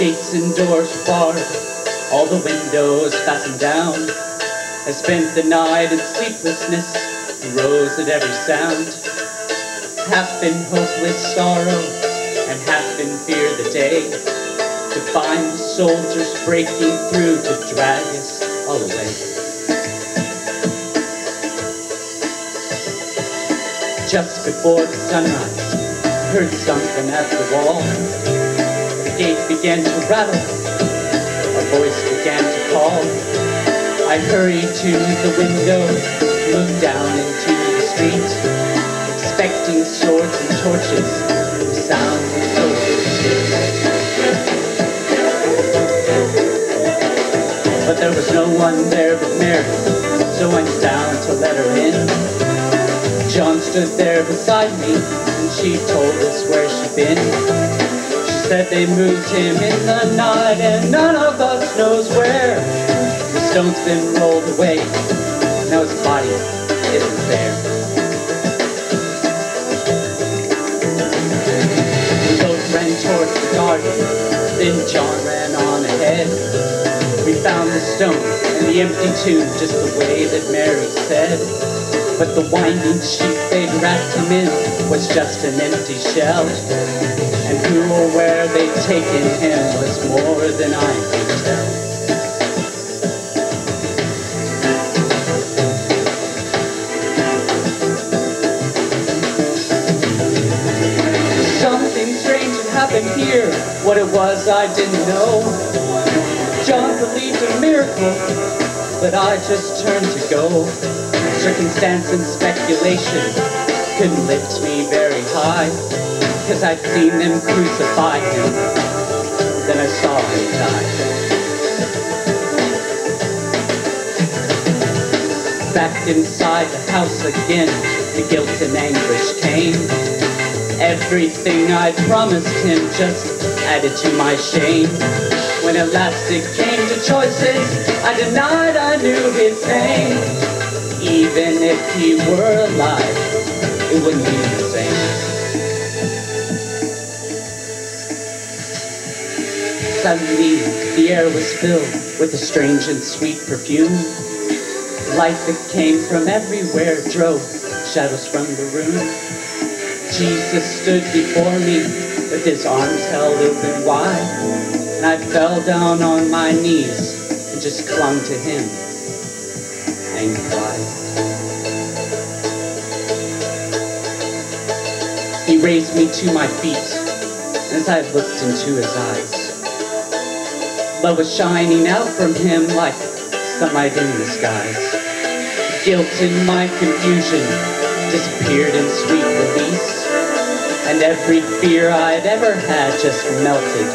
gates and doors barred, all the windows fastened down. I spent the night in sleeplessness and rose at every sound. Half in hopeless sorrow and half in fear the day, to find the soldiers breaking through to drag us all away. Just before the sunrise, heard something at the wall. The gate began to rattle, a voice began to call. I hurried to the window, looked down into the street, expecting swords and torches, the sound of soldiers' feet. But there was no one there but Mary, so I went down to let her in. John stood there beside me, and she told us where she'd been. She said they moved him in the night, and none of us knows where. The stone's been rolled away, now his body isn't there. We both ran towards the garden, then John ran on ahead. We found the stone and the empty tomb just the way that Mary said. But the winding sheet they'd wrapped him in was just an empty shell. And who or where they'd taken him was more than I could tell. Something strange had happened here. What it was I didn't know. John believed a miracle, but I just turned to go. Circumstance and speculation couldn't lift me very high, 'cause I'd seen them crucify him, then I saw him die. Back inside the house again, the guilt and anguish came. Everything I'd promised him just added to my shame. When at last it came to choices, I denied I knew his name. Even if he were alive, it wouldn't be the same. Suddenly, the air was filled with a strange and sweet perfume. Light that came from everywhere drove shadows from the room. Jesus stood before me with his arms held open wide, and I fell down on my knees and just clung to him and cried. He raised me to my feet, and as I looked into his eyes, love was shining out from him like sunlight in the skies. Guilt and my confusion disappeared in sweet release, and every fear I'd ever had just melted